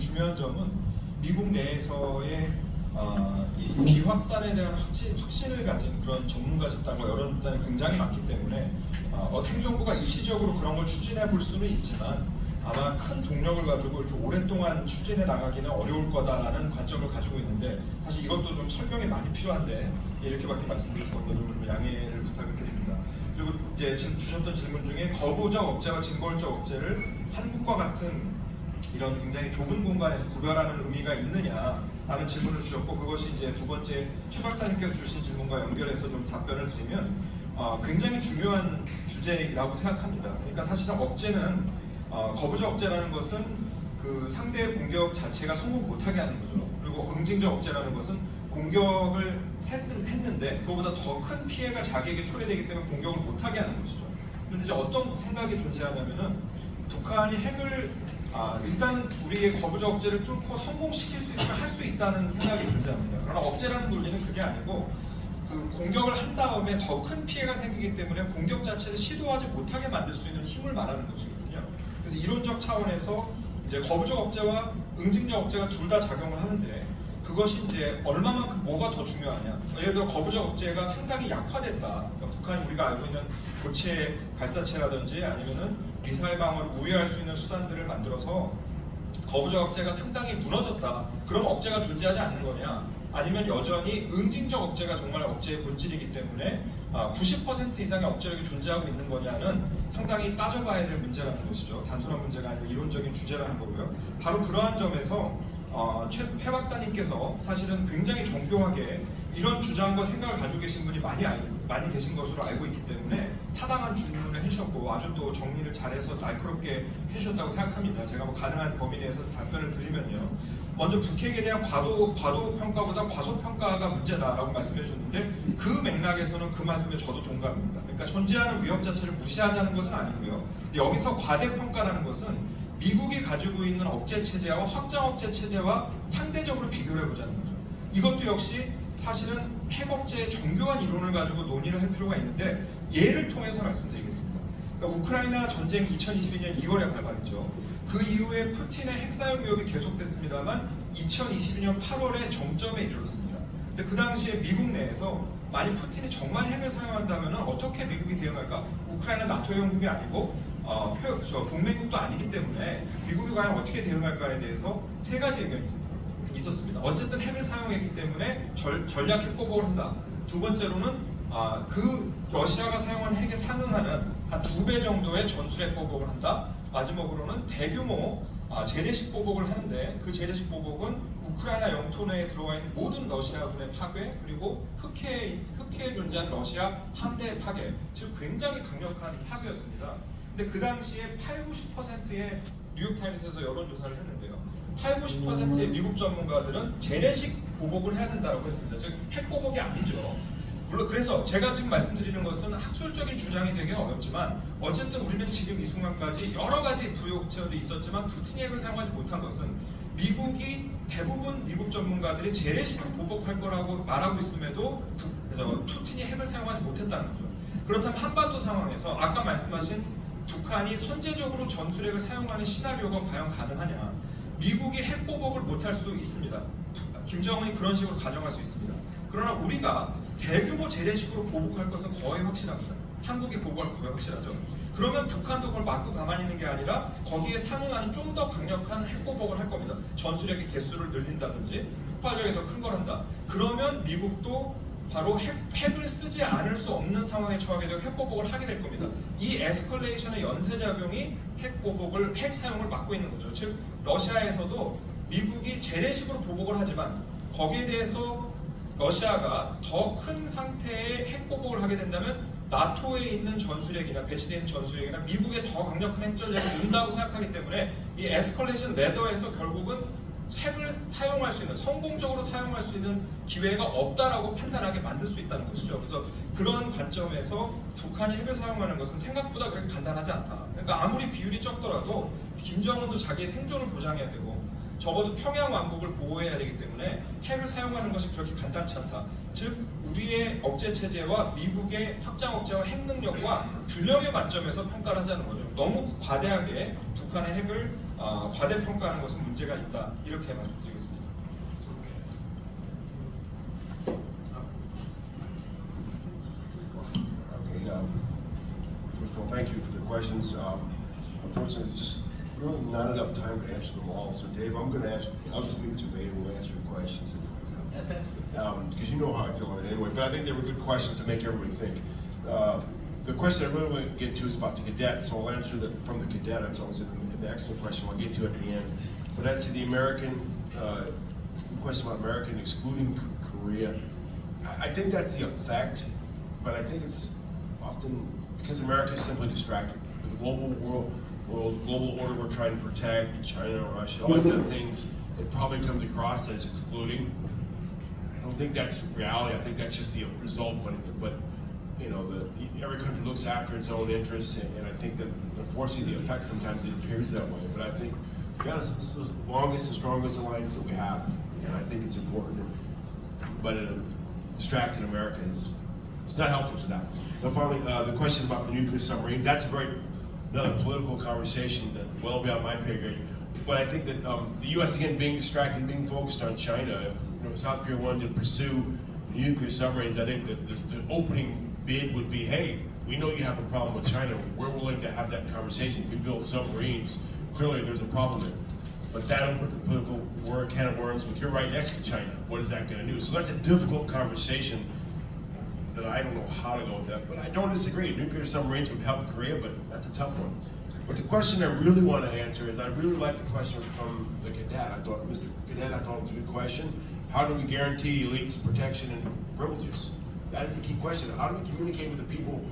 중요한 점은 미국 내에서의 이 비확산에 대한 확신을 가진 그런 전문가 집단과 여론 집단이 굉장히 많기 때문에 행정부가 일시적으로 그런 걸 추진해 볼 수는 있지만 아마 큰 동력을 가지고 이렇게 오랫동안 추진해 나가기는 어려울 거다라는 관점을 가지고 있는데, 사실 이것도 좀 설명이 많이 필요한데 이렇게밖에 말씀드릴 수 없는 좀 양해를 부탁을 드립니다. 그리고 이제 지금 주셨던 질문 중에 거부적 억제와 징벌적 억제를 한국과 같은 이런 굉장히 좁은 공간에서 구별하는 의미가 있느냐라는 질문을 주셨고, 그것이 이제 두 번째 최 박사님께서 주신 질문과 연결해서 좀 답변을 드리면 굉장히 중요한 주제라고 생각합니다. 그러니까 사실은 억제는 거부적 억제라는 것은 그 상대의 공격 자체가 성공 못하게 하는 거죠. 그리고 응징적 억제라는 것은 공격을 했는데 그거보다 더 큰 피해가 자기에게 초래되기 때문에 공격을 못하게 하는 것이죠. 그런데 이제 어떤 생각이 존재하냐면은 북한이 핵을 일단 우리의 거부적 억제를 뚫고 성공시킬 수 있으면 할 수 있다는 생각이 존재합니다. 그러나 억제라는 논리는 그게 아니고 그 공격을 한 다음에 더 큰 피해가 생기기 때문에 공격 자체를 시도하지 못하게 만들 수 있는 힘을 말하는 것이거든요. 그래서 이론적 차원에서 이제 거부적 억제와 응징적 억제가 둘 다 작용을 하는데, 그것이 이제 얼마만큼 뭐가 더 중요하냐. 예를 들어 거부적 억제가 상당히 약화됐다. 그러니까 북한이 우리가 알고 있는 고체 발사체라든지 아니면은 미사일 방어를 우회할 수 있는 수단들을 만들어서 거부적 억제가 상당히 무너졌다. 그럼 억제가 존재하지 않는 거냐? 아니면 여전히 응징적 억제가 정말 억제의 본질이기 때문에 90% 이상의 억제력이 존재하고 있는 거냐는 상당히 따져봐야 될 문제라는 것이죠. 단순한 문제가 아니고 이론적인 주제라는 거고요. 바로 그러한 점에서 최 박사님께서 사실은 굉장히 정교하게 이런 주장과 생각을 가지고 계신 분이 많이 계신 것으로 알고 있기 때문에 타당한 질문을 해주셨고 아주 또 정리를 잘해서 날카롭게 해주셨다고 생각합니다. 제가 뭐 가능한 범위 내에서 답변을 드리면요. 먼저 북핵에 대한 과도 평가보다 과소 평가가 문제다라고 말씀해 주셨는데, 그 맥락에서는 그 말씀에 저도 동감입니다. 그러니까 존재하는 위협 자체를 무시하자는 것은 아니고요. 근데 여기서 과대 평가라는 것은 미국이 가지고 있는 억제 체제와 확장 억제 체제와 상대적으로 비교를 해보자는 거죠. 이것도 역시 사실은 핵 억제의 정교한 이론을 가지고 논의를 할 필요가 있는데, 예를 통해서 말씀드리겠습니다. 그러니까 우크라이나 전쟁 2022년 2월에 발발했죠. 그 이후에 푸틴의 핵사용 위협이 계속됐습니다만 2022년 8월에 정점에 이르렀습니다. 근데 그 당시에 미국 내에서 만약 푸틴이 정말 핵을 사용한다면 어떻게 미국이 대응할까? 우크라이나 나토 형국이 아니고 동맹국도 아니기 때문에 미국이 과연 어떻게 대응할까에 대해서 세 가지 의견이 있었습니다. 어쨌든 핵을 사용했기 때문에 전략 핵보복을 한다. 두 번째로는 그 러시아가 사용한 핵에 상응하는 한 2배 정도의 전술핵 보복을 한다. 마지막으로는 대규모 재래식 보복을 하는데, 그 재래식 보복은 우크라이나 영토 내에 들어와 있는 모든 러시아군의 파괴, 그리고 흑해에 존재한 러시아 함대의 파괴, 즉 굉장히 강력한 파괴였습니다. 근데 그 당시에 80~90%의 뉴욕타임스에서 여론조사를 했는데요. 80~90%의 미국 전문가들은 재래식 보복을 해야 된다고 했습니다. 즉 핵보복이 아니죠. 물론 그래서 제가 지금 말씀드리는 것은 학술적인 주장이 되기는 어렵지만, 어쨌든 우리는 지금 이 순간까지 여러 가지 부역설이 있었지만 푸틴이 핵을 사용하지 못한 것은 미국이 대부분 미국 전문가들이 재래식으로 보복할 거라고 말하고 있음에도 푸틴이 핵을 사용하지 못했다는 거죠. 그렇다면 한반도 상황에서 아까 말씀하신 북한이 선제적으로 전술핵을 사용하는 시나리오가 과연 가능하냐? 미국이 핵보복을 못할 수 있습니다. 김정은이 그런 식으로 가정할 수 있습니다. 그러나 우리가 대규모 재래식으로 보복할 것은 거의 확실합니다. 한국이 보복할 거 거의 확실하죠. 그러면 북한도 그걸 막고 가만히 있는 게 아니라 거기에 상응하는 좀 더 강력한 핵보복을 할 겁니다. 전술핵의 개수를 늘린다든지 폭발력이 더 큰 걸 한다. 그러면 미국도 바로 핵을 쓰지 않을 수 없는 상황에 처하게 되고 핵보복을 하게 될 겁니다. 이 에스컬레이션의 연쇄작용이 핵 사용을 막고 있는 거죠. 즉 러시아에서도 미국이 재래식으로 보복을 하지만 거기에 대해서 러시아가 더 큰 상태의 핵보복을 하게 된다면 나토에 있는 전술핵이나 배치되어 있는 전술핵이나 미국의 더 강력한 핵전력이 온다고 생각하기 때문에 이 에스컬레이션 레더에서 결국은 핵을 사용할 수 있는, 성공적으로 사용할 수 있는 기회가 없다라고 판단하게 만들 수 있다는 것이죠. 그래서 그런 관점에서 북한이 핵을 사용하는 것은 생각보다 그렇게 간단하지 않다. 그러니까 아무리 비율이 적더라도 김정은도 자기의 생존을 보장해야 되고 적어도 평양 왕국을 보호해야 되기 때문에 핵을 사용하는 것이 그렇게 간단치 않다. 즉 우리의 억제 체제와 미국의 확장 억제와 핵 능력과 균형의 관점에서 평가를 하자는 거죠. 너무 과대하게 북한의 핵을 과대평가하는 것은 문제가 있다 이렇게 말씀드리겠습니다. Okay. First of all, thank you for the questions. Unfortunately, just really not enough time to answer them all. So, Dave, I'm going to ask. I'll just leave it to Dave. We'll answer your questions. Because you know how I feel on it anyway. But I think they were good questions to make everybody think. The question I really want to get to is about the cadet. So I'll answer that from the cadet. It's always an excellent question. I'll get to at the end. But as to the American question about American excluding Korea, I think that's the effect. But I think it's often because America is simply distracted. With the global global order we're trying to protect, China, Russia, all these other things, it probably comes across as excluding. I don't think that's reality. I think that's just the result. But you know, every country looks after its own interests, and I think that unfortunately the effect sometimes it appears that way. But I think, to be honest, this is the longest and strongest alliance that we have, and I think it's important. But a distracted America is not helpful to that. And finally, the question about the nuclear submarines, that's another political conversation that well beyond my pay grade. But I think that the U.S. again being distracted, being focused on China, if South Korea wanted to pursue nuclear submarines, I think that the opening bid would be, hey, we know you have a problem with China. We're willing to have that conversation. If we build submarines, clearly there's a problem there. But that opens the political can of worms with you're right next to China. What is that going to do? So that's a difficult conversation that I don't know how to go with that. But I don't disagree. Nuclear submarines would help Korea, but that's a tough one. But the question I really want to answer is I really like the question from the cadet. I thought, Mr. Cadet, I thought it was a good question. How do we guarantee elites protection and privileges? That is the key question. How do we communicate with the people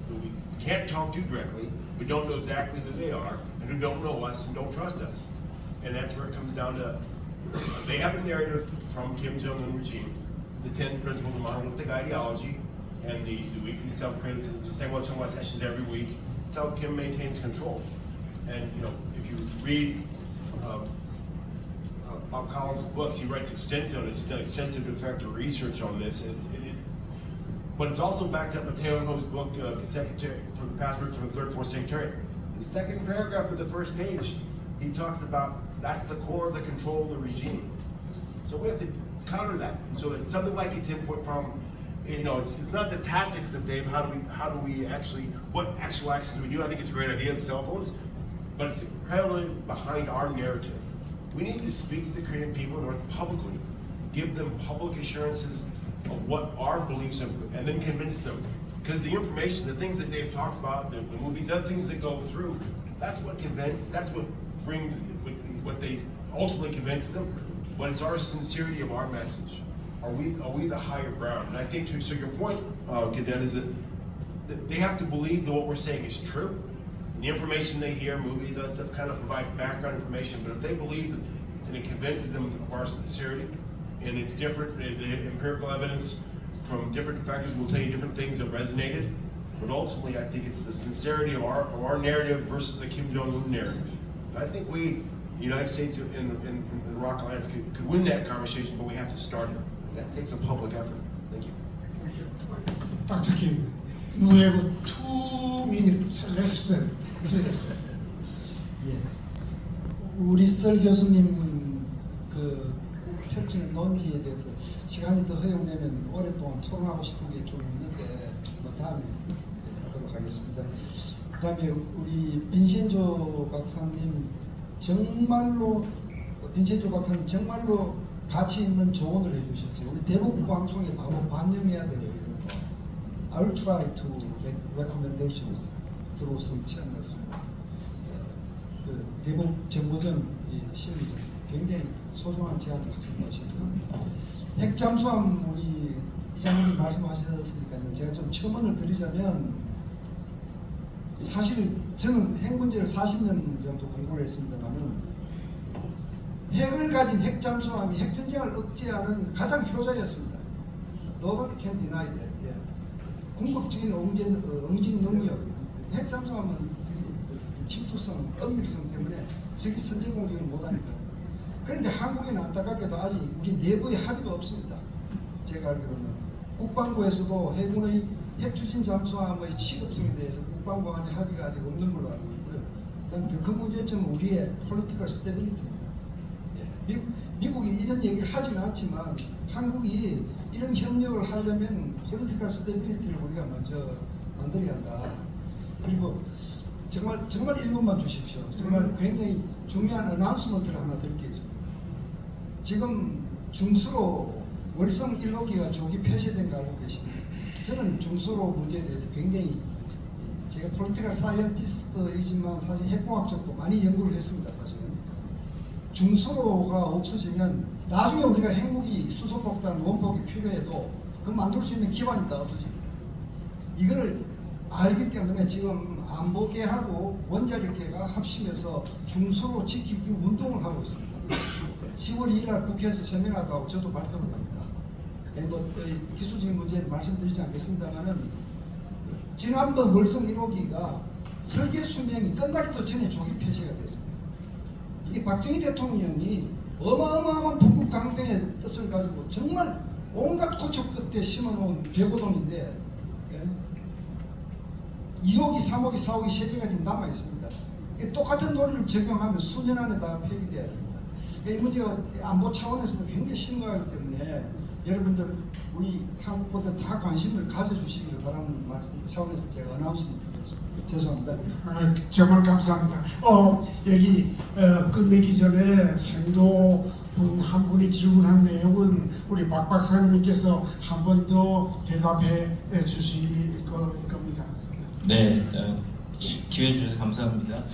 who we can't talk to directly, who don't know exactly who they are, and who don't know us and don't trust us? And that's where it comes down to, they have a narrative from Kim Jong-un regime, the 10 principles of monolithic ideology, and the weekly self-criticism, saying well, talking about sessions every week. It's how Kim maintains control. And you know, if you read Bob Collins' books, he writes extensive effective research on this. But it's also backed up with Taylor Ho's book, Secretary from the Password from the Third Force Secretariat. The second paragraph of the first page, he talks about that's the core of the control of the regime. So we have to counter that. So it's something like a 10-point problem. You know, it's not the tactics of Dave. How do we actually? What actual actions do we do? I think it's a great idea, the cell phones, but it's incredibly behind our narrative. We need to speak to the Korean people in North publicly, give them public assurances of what our beliefs are, and then convince them. Because the information, the things that Dave talks about, the movies, other things that go through, that's what convinced, that's what brings, what they ultimately convince them. But it's our sincerity of our message. Are we the higher ground? And I think, so your point, Cadet, is that they have to believe that what we're saying is true. The information they hear, movies, that stuff kind of provides background information, but if they believe and it convinces them of our sincerity, and it's different, the empirical evidence from different factors will tell you different things that resonated, but ultimately I think it's the sincerity of our narrative versus the Kim Jong-un narrative. And I think we, the United States in the Rock Alliance could win that conversation, but we have to start it. That takes a public effort. Thank you. Dr. Kim, you have 2 minutes less than. 예. 우리 썰 교수님 그 펼치는 논지에 대해서 시간이 더 허용되면 오랫동안 토론하고 싶은 게 좀 있는데 뭐 다음에 하도록 하겠습니다. 그다음에 우리 빈센조 박사님 정말로 가치 있는 조언을 해주셨어요. 우리 대북 방송에 바로 반영해야 돼요. 이런 거. I'll try to make recommendations through some channels. 그 대북 정보전 심리전 굉장히 소중한 제안을 하신 것입니다. 핵잠수함 우리 이장님이 말씀하셨으니까요. 제가 좀 첨언을 드리자면 사실 저는 핵 문제를 40년 정도 공부를 했습니다만은 핵을 가진 핵잠수함이 핵전쟁을 억제하는 가장 효자였습니다. Nobody can deny that. 예. 궁극적인 응징 능력, 핵잠수함은 침투성, 은밀성 때문에 적이 선제 공격을 못하니까. 그런데 한국에는 안타깝게도 아직 우리 내부에 합의가 없습니다. 제가 알기로는 국방부에서도 해군의 핵추진 잠수함의 취급성에 대해서 국방부 간의 합의가 아직 없는 걸로 알고 있고요. 더 큰 문제점은 우리의 폴리티컬 스테빌리티입니다. 미국이 이런 얘기를 하지는 않지만 한국이 이런 협력을 하려면 폴리티컬 스테빌리티를 우리가 먼저 만들어야 한다. 그리고 정말 1분만 주십시오. 정말 굉장히 중요한 어나운스먼트를 하나 드리겠습니다. 지금 중수로 월성 1호기가 조기 폐쇄된 거 알고 계십니까? 저는 중수로 문제에 대해서 굉장히 제가 폴리티컬 사이언티스트이지만 사실 핵공학적도 많이 연구를 했습니다. 사실은 중수로가 없어지면 나중에 우리가 핵무기 수소폭탄 원폭이 필요해도 그 만들 수 있는 기반이 다 없어집니다. 이거를 알기 때문에 지금 안보계하고 원자력계가 합심해서 중소로 지키기 운동을 하고 있습니다. 10월 2일 날 국회에서 세미나도 하고 저도 발표를 합니다. 기술적인 문제는 말씀드리지 않겠습니다만은 지난번 월성 1호기가 설계 수명이 끝나기도 전에 조기 폐쇄가 됐습니다. 이게 박정희 대통령이 어마어마한 북극 강병의 뜻을 가지고 정말 온갖 고초 끝에 심어놓은 배고동인데 2호기, 3호기, 4호기 3개가 지금 남아 있습니다. 똑같은 논리를 적용하면 수년 안에 다 폐기돼야 됩니다. 이 문제가 안보 차원에서도 굉장히 심각하기 때문에 여러분들 우리 한국보다 다 관심을 가져주시기를 바라는 말씀 차원에서 제가 어나운스먼트 드렸습니다. 죄송합니다. 정말 감사합니다. 여기 끝내기 전에 생도 분 한 분이 질문한 내용은 우리 박 박사님께서 한 번 더 대답해 주실 겁니다. 네, 기회 주셔서 감사합니다.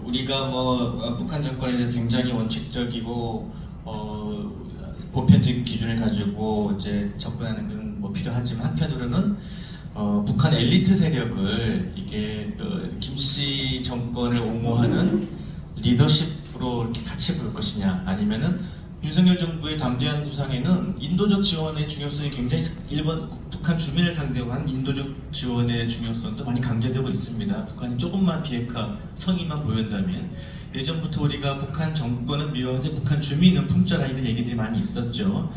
우리가 북한 정권에 대해서 굉장히 원칙적이고 보편적인 기준을 가지고 이제 접근하는 건 필요하지만 한편으로는 북한 엘리트 세력을 이게 김씨 정권을 옹호하는 리더십으로 이렇게 같이 볼 것이냐, 아니면은 윤석열 정부의 담대한 구상에는 인도적 지원의 중요성이 굉장히 북한 주민을 상대로 한 인도적 지원의 중요성도 많이 강조되고 있습니다. 북한이 조금만 비핵화 성의만 보였다면, 예전부터 우리가 북한 정권은 미워하되 북한 주민은 품절하 이런 얘기들이 많이 있었죠.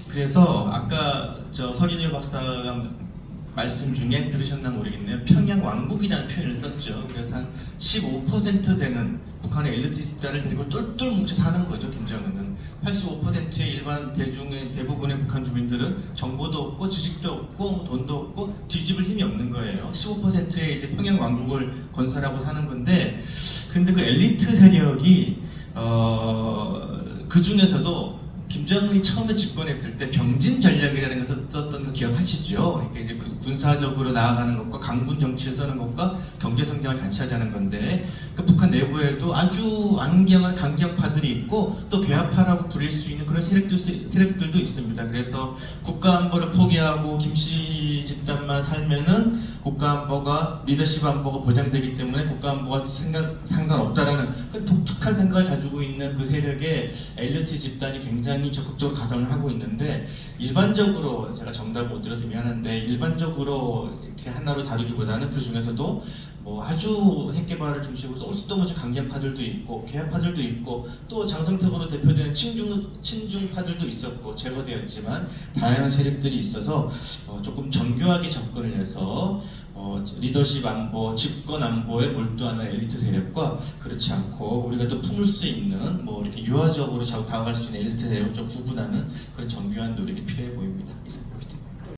그래서 아까 서린유 박사가 말씀 중에 들으셨나 모르겠네요. 평양 왕국이라는 표현을 썼죠. 그래서 한 15% 되는 북한의 엘리트 집단을 데리고 똘똘 뭉쳐 사는 거죠. 김정은은 85%의 일반 대중의 대부분의 북한 주민들은 정보도 없고 지식도 없고 돈도 없고 뒤집을 힘이 없는 거예요. 15%의 이제 평양 왕국을 건설하고 사는 건데, 그런데 그 엘리트 세력이 그 중에서도 김정은이 처음에 집권했을 때 병진 전략이라는 것을 썼던 거 기억하시죠? 그러니까 이제 군사적으로 나아가는 것과 강군 정치를 쓰는 것과 경제 성장을 같이 하자는 건데, 그 북한 내부에도 아주 안경한 강경파들이 있고 또 괴화파라고 부릴 수 있는 그런 세력들도 있습니다. 그래서 국가안보를 포기하고 김씨 집단만 살면은 국가안보가 리더십 안보가 보장되기 때문에 국가안보가 상관없다라는 그 독특한 생각을 가지고 있는 그 세력의 엘리트 집단이 굉장히 적극적으로 가담을 하고 있는데, 일반적으로 제가 정답 못 드려서 미안한데 일반적으로 이렇게 하나로 다루기보다는 그 중에서도 아주 핵개발을 중심으로 얼토당토 강경파들도 있고 개화파들도 있고 또 장성택으로 대표되는 친중파들도 있었고 제거되었지만 다양한 세력들이 있어서 조금 정교하게 접근을 해서 리더십 안보, 집권 안보에 몰두하는 엘리트 세력과 그렇지 않고 우리가 또 품을 수 있는 이렇게 유화적으로 다가갈 수 있는 엘리트 세력을 좀 구분하는 그런 정교한 노력이 필요해 보입니다. 이상.